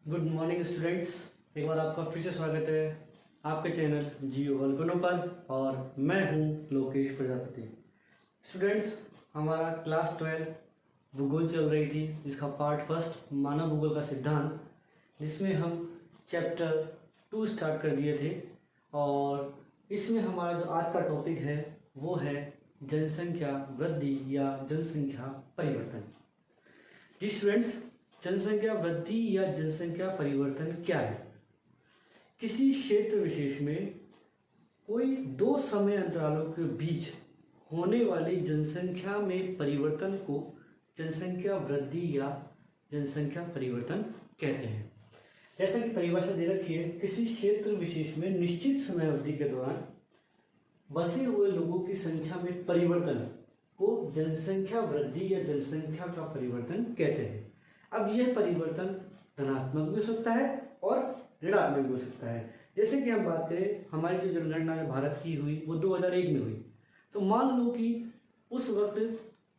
Good morning students. एक बार आपका फिर से स्वागत है आपके चैनल जियो वल्कनो पर और मैं हूं लोकेश प्रजापति। स्टूडेंट्स, हमारा क्लास 12 भूगोल चल रही थी, जिसका पार्ट फर्स्ट मानव भूगोल का सिद्धांत, जिसमें हम चैप्टर 2 स्टार्ट कर दिए थे। और इसमें हमारा जो आज का टॉपिक है वो है जनसंख्या वृद्धि या जनसंख्या परिवर्तन। जी स्टूडेंट्स, जनसंख्या वृद्धि या जनसंख्या परिवर्तन क्या है? किसी क्षेत्र विशेष में कोई दो समय अंतरालों के बीच होने वाली जनसंख्या में परिवर्तन को जनसंख्या वृद्धि या जनसंख्या परिवर्तन कहते हैं। जैसा कि परिभाषा दे रखी है, किसी क्षेत्र विशेष में निश्चित समय अवधि के दौरान बसे हुए लोगों की संख्या में परिवर्तन को जनसंख्या वृद्धि या जनसंख्या का परिवर्तन कहते हैं। अब यह परिवर्तन धनात्मक भी हो सकता है और ऋणात्मक भी हो सकता है। जैसे कि हम बात करें, हमारी जो जनगणना भारत की हुई वो 2001 में हुई, तो मान लो कि उस वक्त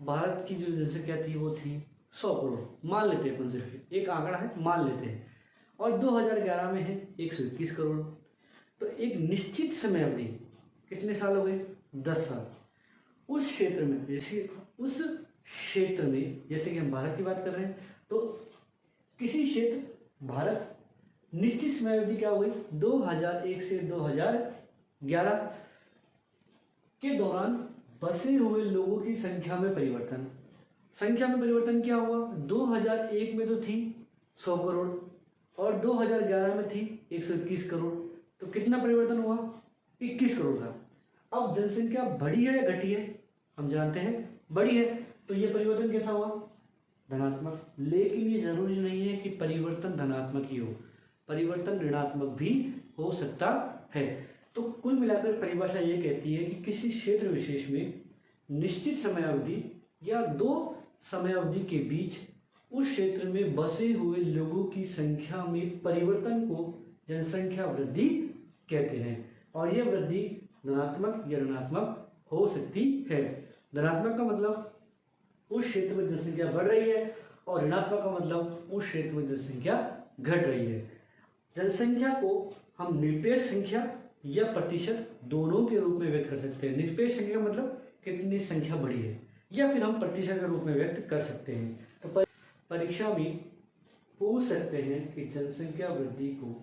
भारत की जो जनसंख्या थी वो थी 100 करोड़, मान लेते हैं, अपन सिर्फ एक आंकड़ा है, मान लेते हैं, और 2011 में है 121 करोड़। तो एक निश्चित समय अवधि कितने साल हो गए? 10 साल। उस क्षेत्र में जैसे कि हम भारत की बात कर रहे हैं, तो किसी क्षेत्र भारत निश्चित समय अवधि क्या हुई? 2001 से 2011 के दौरान बसे हुए लोगों की संख्या में परिवर्तन। संख्या में परिवर्तन क्या हुआ? 2001 में तो थी 100 करोड़ और 2011 में थी 121 करोड़। तो कितना परिवर्तन हुआ? 21 करोड़ का। अब जनसंख्या बढ़ी है या घटी है? हम जानते हैं बढ़ी है, तो ये परिवर्तन कैसा हुआ? धनात्मक। लेकिन ये जरूरी नहीं है कि परिवर्तन धनात्मक ही हो, परिवर्तन ऋणात्मक भी हो सकता है। तो कुल मिलाकर परिभाषा ये कहती है कि किसी क्षेत्र विशेष में निश्चित समय अवधि या दो समय अवधि के बीच उस क्षेत्र में बसे हुए लोगों की संख्या में परिवर्तन को जनसंख्या वृद्धि कहते हैं। और यह वृद्धि धनात्मक या ऋणात्मक हो सकती है। धनात्मक का मतलब उस क्षेत्र में जनसंख्या बढ़ रही है और ऋणात्मक का मतलब उस क्षेत्र में जनसंख्या घट रही है। जनसंख्या को हम निरपेक्ष संख्या या प्रतिशत दोनों के रूप में व्यक्त कर सकते हैं। निरपेक्ष संख्या का मतलब कितनी संख्या बढ़ी है, या फिर हम प्रतिशत के रूप में व्यक्त कर सकते हैं। तो परीक्षा में पूछ सकते हैं कि जनसंख्या वृद्धि को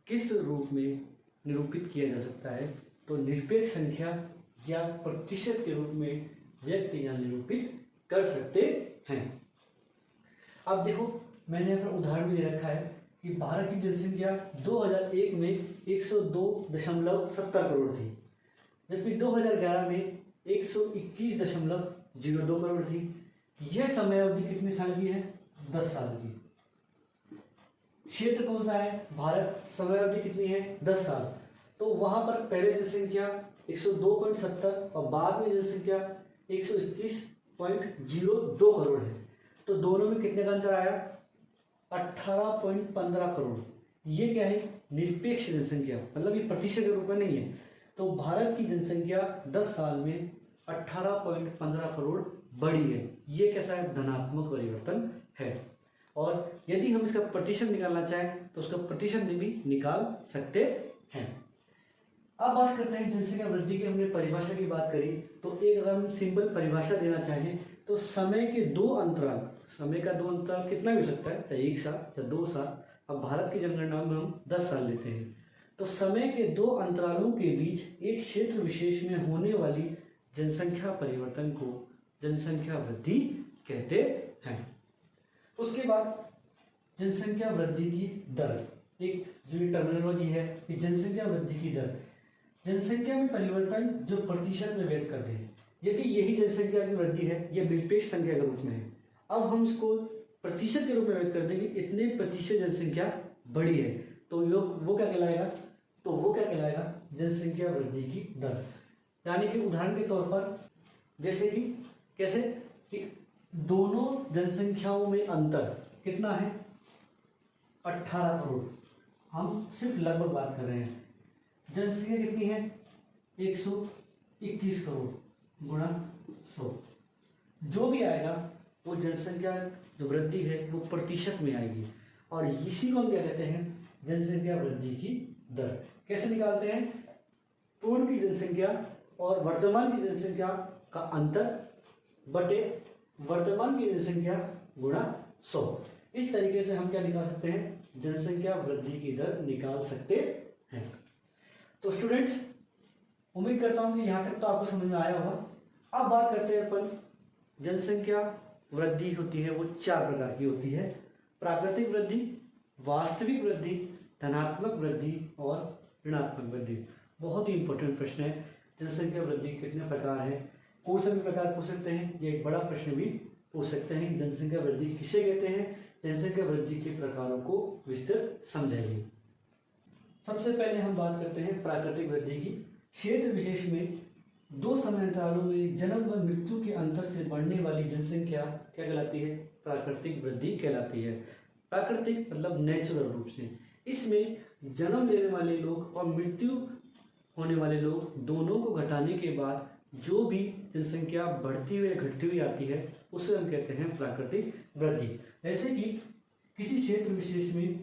किस रूप में निरूपित किया जा सकता है, तो निरपेक्ष संख्या या प्रतिशत के रूप में व्यक्त या निरूपित कर सकते हैं। अब देखो, मैंने अपना उदाहरण भी दे रखा है कि भारत की जनसंख्या 2001 में 102.70 करोड़ थी, जबकि 2011 में 121.02 करोड़ थी। यह समय अवधि कितने साल की है? 10 साल की। क्षेत्र कौन सा है? भारत। समय अवधि कितनी है? 10 साल। तो वहां पर पहले जनसंख्या 102.70 और बाद में जनसंख्या 121.02 करोड़ है। तो दोनों में कितने का अंतर आया? 18.15 करोड़। ये क्या है? निरपेक्ष जनसंख्या, मतलब ये प्रतिशत के रूप में नहीं है। तो भारत की जनसंख्या 10 साल में 18.15 करोड़ बढ़ी है। ये कैसा है? धनात्मक परिवर्तन है। और यदि हम इसका प्रतिशत निकालना चाहें तो उसका प्रतिशत भी निकाल सकते हैं। अब बात करते हैं जनसंख्या वृद्धि की। हमने परिभाषा की बात करी, तो एक अगर हम सिंपल परिभाषा देना चाहें तो समय के दो अंतराल, समय का दो अंतराल कितना भी हो सकता है, चाहे 1 साल चाहे 2 साल। अब भारत की जनगणना में हम 10 साल लेते हैं, तो समय के दो अंतरालों के बीच एक क्षेत्र विशेष में होने वाली जनसंख्या परिवर्तन को जनसंख्या वृद्धि कहते हैं। उसके बाद जनसंख्या वृद्धि की दर, एक जो टर्मिनोलॉजी है कि जनसंख्या वृद्धि की दर, जनसंख्या में परिवर्तन जो प्रतिशत में व्यक्त करते हैं। यदि यही जनसंख्या की वृद्धि है, यह निरपेक्ष संख्या के रूप में है। अब हम इसको प्रतिशत के रूप में व्यक्त कर देंगे, इतने प्रतिशत जनसंख्या बढ़ी है, तो वो क्या कहलाएगा? तो वो क्या कहलाएगा? जनसंख्या वृद्धि की दर। यानी कि उदाहरण के तौर पर, जैसे कि कैसे कि दोनों जनसंख्याओं में अंतर कितना है? 18 करोड़। हम सिर्फ लगभग बात कर रहे हैं। जनसंख्या कितनी है? 121 करोड़ गुणा 100, जो भी आएगा वो जनसंख्या जो वृद्धि है वो प्रतिशत में आएगी। और इसी को हम क्या कहते हैं, जनसंख्या वृद्धि की दर। कैसे निकालते हैं, पूर्व की जनसंख्या और वर्तमान की जनसंख्या का अंतर बटे वर्तमान की जनसंख्या गुणा 100। इस तरीके से हम क्या निकाल सकते हैं, जनसंख्या वृद्धि की दर निकाल सकते हैं। तो स्टूडेंट्स, उम्मीद करता हूं कि यहाँ तक तो आपको समझ में आया होगा। अब बात करते हैं अपन, जनसंख्या वृद्धि होती है वो 4 प्रकार की होती है, प्राकृतिक वृद्धि, वास्तविक वृद्धि, धनात्मक वृद्धि और ऋणात्मक वृद्धि। बहुत ही इंपॉर्टेंट प्रश्न है, जनसंख्या वृद्धि कितने प्रकार है, कौन से भी प्रकार पूछ सकते हैं, ये एक बड़ा प्रश्न भी पूछ सकते हैं कि जनसंख्या वृद्धि किसे कहते हैं, जनसंख्या वृद्धि के प्रकारों को विस्तृत समझाइए। सबसे पहले हम बात करते हैं प्राकृतिक वृद्धि की। क्षेत्र विशेष में 2 समयांतरालों में जन्म व मृत्यु के अंतर से बढ़ने वाली जनसंख्या क्या कहलाती है, प्राकृतिक वृद्धि कहलाती है। प्राकृतिक मतलब नेचुरल रूप से, इसमें जन्म लेने वाले लोग और मृत्यु होने वाले लोग दोनों को घटाने के बाद जो भी जनसंख्या बढ़ती हुई घटती हुई आती है उसे हम कहते हैं प्राकृतिक वृद्धि। जैसे कि किसी क्षेत्र विशेष में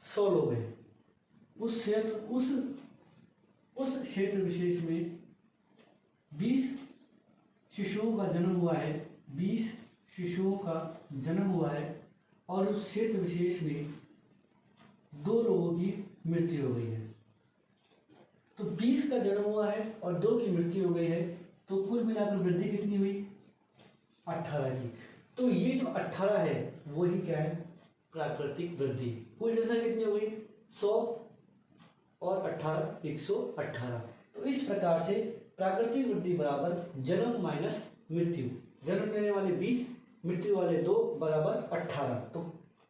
100 लोग हैं, उस क्षेत्र विशेष में 20 शिशुओं का जन्म हुआ है, 20 शिशुओं का जन्म हुआ है और उस क्षेत्र विशेष में 2 लोगों की मृत्यु हो गई है। तो 20 का जन्म हुआ है और 2 की मृत्यु हो गई है, तो कुल मिलाकर वृद्धि कितनी हुई, 18 की। तो ये जो 18 है वही क्या है, प्राकृतिक वृद्धि। कुल जनसंख्या कितनी हो गई, 100 और 18 118। तो इस प्रकार से प्राकृतिक वृद्धि बराबर जन्म माइनस मृत्यु, जन्म लेने वाले 20, मृत्यु वाले 2 बराबर 18। तो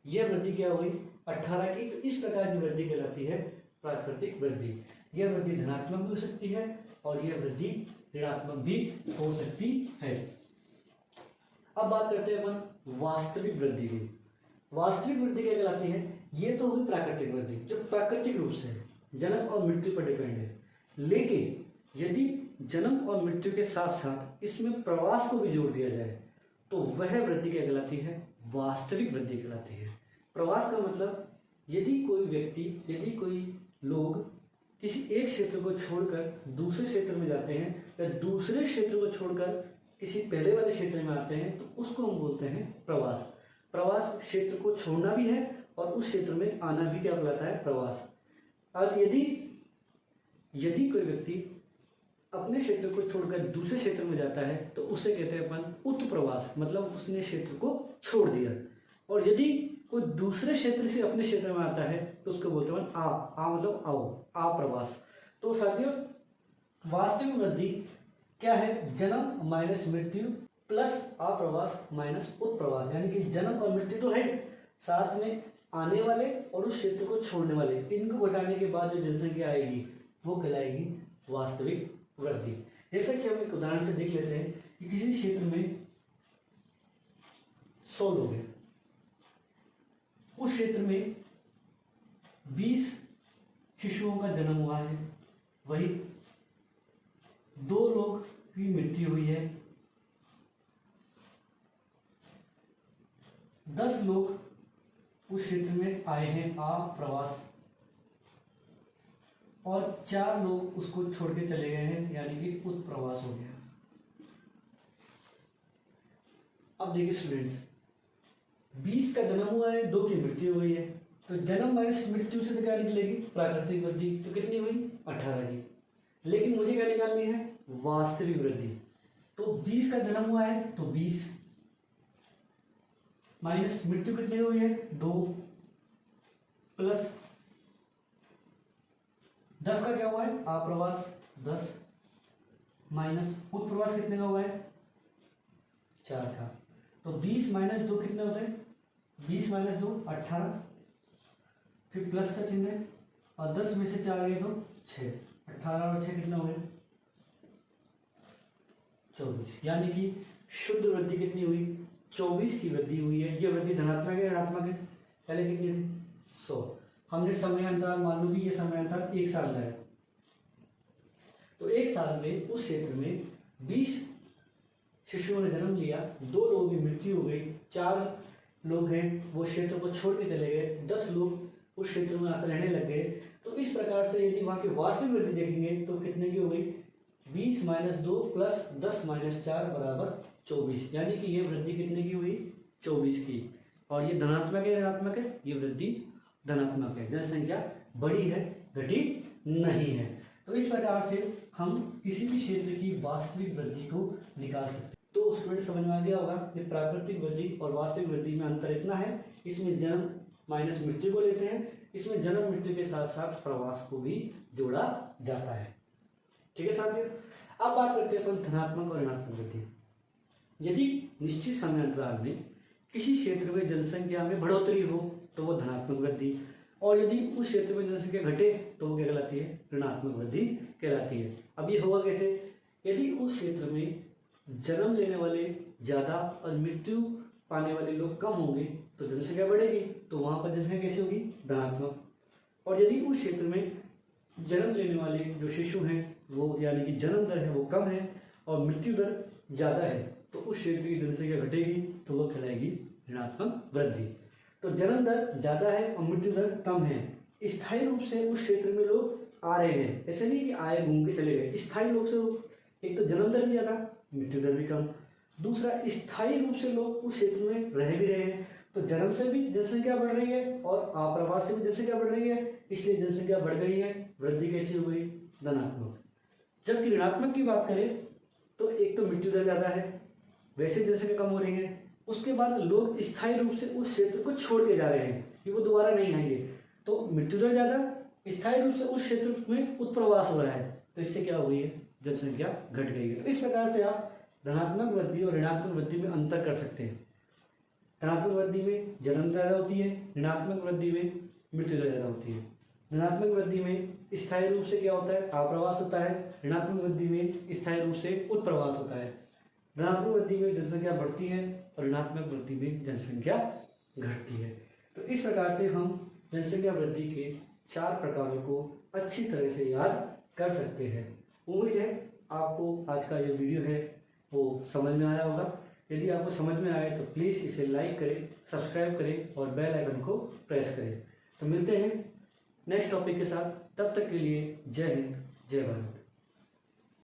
यह वृद्धि क्या हुई, 18 की। तो इस प्रकार की वृद्धि कहलाती है प्राकृतिक वृद्धि। यह वृद्धि धनात्मक भी हो सकती है और यह वृद्धि ऋणात्मक भी हो सकती है। अब बात करते हैं अपन वास्तविक वृद्धि की। वास्तविक वृद्धि क्या कहलाती है, ये तो हुई प्राकृतिक वृद्धि जो प्राकृतिक रूप से है, जन्म और मृत्यु पर डिपेंड है। लेकिन यदि जन्म और मृत्यु के साथ साथ इसमें प्रवास को भी जोड़ दिया जाए तो वह वृद्धि क्या कहलाती है, वास्तविक वृद्धि कहलाती है। प्रवास का मतलब यदि कोई व्यक्ति, यदि कोई लोग किसी एक क्षेत्र को छोड़कर दूसरे क्षेत्र में जाते हैं या दूसरे क्षेत्र को छोड़कर किसी पहले वाले क्षेत्र में आते हैं तो उसको हम बोलते हैं प्रवास। प्रवास क्षेत्र को छोड़ना भी है और उस क्षेत्र में आना भी क्या कहलाता है, प्रवास। और यदि कोई व्यक्ति अपने क्षेत्र को छोड़कर दूसरे क्षेत्र में जाता है तो उसे कहते हैं अपन उत्प्रवास, मतलब उसने क्षेत्र को छोड़ दिया। और यदि कोई दूसरे क्षेत्र से अपने क्षेत्र में आता है तो उसको बोलते हैं आ मतलब आओ, अप्रवास। तो साथियों, वास्तविक वृद्धि क्या है, जन्म माइनस मृत्यु प्लस अप्रवास माइनस उत्प्रवास। यानी कि जन्म और मृत्यु तो है, साथ में आने वाले और उस क्षेत्र को छोड़ने वाले, इनको घटाने के बाद जो जनसंख्या आएगी वो कहलाएगी वास्तविक वृद्धि। जैसे कि हम एक उदाहरण से देख लेते हैं कि किसी क्षेत्र में 100 लोग हैं, उस क्षेत्र में 20 शिशुओं का जन्म हुआ है, वही 2 लोग की मृत्यु हुई है, 10 लोग उस क्षेत्र में आए हैं अप्रवास और 4 लोग उसको छोड़ के चले गए हैं, यानी कि उत्प्रवास हो गया। अब देखिए स्टूडेंट्स, 20 का जन्म हुआ है, 2 की मृत्यु हो गई है, तो जन्म माइनस मृत्यु से क्या निकलेगी, प्राकृतिक वृद्धि। तो कितनी हुई, 18 की। लेकिन मुझे क्या निकालनी है, वास्तविक वृद्धि। तो 20 का जन्म हुआ है तो 20 माइनस मृत्यु कितनी हुई है, 2 प्लस 10 का क्या हुआ है, अप्रवास 10 माइनस उत्प्रवास कितने का हुआ है, 4 का। तो 20 माइनस 2 कितने होते हैं, 20 माइनस 2 18, फिर प्लस का चिन्ह है और 10 में से 4 गए तो 6, 18 और 6 कितना हो गया, 24। यानी कि शुद्ध वृद्धि कितनी हुई, 24 की वृद्धि हुई है। ये वृद्धि धनात्मक है ऋणात्मक है, पहले कितनी थी, 100। हमने समय अंतराल मान लो कि ये समय अंतराल 1 साल का है, तो 1 साल में उस क्षेत्र में 20 शिशुओं ने जन्म लिया, 2 लोगों की मृत्यु हो गई, 4 लोग हैं वो क्षेत्र को छोड़ के चले गए, 10 लोग उस क्षेत्र में आकर रहने लग गए। तो इस प्रकार से यदि वहाँ की वास्तविक वृद्धि देखेंगे तो कितने की हो गई, 20 - 2 + 10 - 4 = 24, यानी कि ये वृद्धि कितने की हुई, 24 की। और ये धनात्मक है ऋणात्मक है, ये वृद्धि धनात्मक है, जनसंख्या बढ़ी है घटी नहीं है। तो इस प्रकार से हम किसी भी क्षेत्र की वास्तविक वृद्धि को निकाल सकते हैं। तो स्टूडेंट समझ में आ गया होगा कि प्राकृतिक वृद्धि और वास्तविक वृद्धि में अंतर इतना है, इसमें जन्म माइनस मृत्यु को लेते हैं, इसमें जन्म मृत्यु के साथ साथ प्रवास को भी जोड़ा जाता है। ठीक है साथियों, अब बात करते हैं अपन धनात्मक और ऋणात्मक वृद्धि। यदि निश्चित समय अंतराल में किसी क्षेत्र में जनसंख्या में बढ़ोतरी हो तो वो धनात्मक वृद्धि, और यदि उस क्षेत्र में जनसंख्या घटे तो वो क्या कहलाती है, ऋणात्मक वृद्धि कहलाती है। अब ये होगा कैसे, यदि उस क्षेत्र में जन्म लेने वाले ज़्यादा और मृत्यु पाने वाले लोग कम होंगे तो जनसंख्या बढ़ेगी, तो वहाँ पर जनसंख्या कैसे होगी, धनात्मक। और यदि उस क्षेत्र में जन्म लेने वाले जो शिशु हैं वो यानी कि जन्म दर है वो कम है और मृत्यु दर ज़्यादा है तो उस क्षेत्र की जनसंख्या घटेगी तो वो कहलाएगी ऋणात्मक वृद्धि। तो जन्म दर ज़्यादा है और मृत्यु दर कम है, स्थायी रूप से उस क्षेत्र में लोग आ रहे हैं, ऐसे नहीं कि आए घूम के चले गए, स्थायी रूप से एक तो जन्म दर भी ज़्यादा मृत्यु दर भी कम, दूसरा स्थायी रूप से लोग उस क्षेत्र में रह भी रहे हैं, तो जन्म से भी जनसंख्या बढ़ रही है और आप्रवास से भी जनसंख्या बढ़ रही है, इसलिए जनसंख्या बढ़ गई है, वृद्धि कैसी हो गई, धनात्मक। जबकि ऋणात्मक की बात करें तो एक तो मृत्यु दर ज़्यादा है, वैसे जनसंख्या कम हो रही है, उसके बाद लोग स्थायी रूप से उस क्षेत्र को छोड़ के जा रहे हैं कि वो दोबारा नहीं आएंगे, तो मृत्यु दर ज़्यादा, स्थायी रूप से उस क्षेत्र में उत्प्रवास हो रहा है, तो इससे क्या हो गई है, जनसंख्या घट गई है। तो इस प्रकार से आप धनात्मक वृद्धि और ऋणात्मक वृद्धि में अंतर कर सकते हैं। धनात्मक वृद्धि में जन्म ज़्यादा होती है, ऋणात्मक वृद्धि में मृत्यु दर ज़्यादा होती है। धनात्मक वृद्धि में स्थायी रूप से क्या होता है, आप्रवास होता है, ऋणात्मक वृद्धि में स्थायी रूप से उत्प्रवास होता है। धनात्मक वृद्धि में जनसंख्या बढ़ती है और ऋणात्मक वृद्धि में जनसंख्या घटती है। तो इस प्रकार से हम जनसंख्या वृद्धि के 4 प्रकारों को अच्छी तरह से याद कर सकते हैं। उम्मीद है आपको आज का ये वीडियो है वो समझ में आया होगा। यदि आपको समझ में आए तो प्लीज़ इसे लाइक करें, सब्सक्राइब करें और बेल आइकन को प्रेस करें। तो मिलते हैं नेक्स्ट टॉपिक के साथ, तब तक के लिए जय हिंद, जय भारत।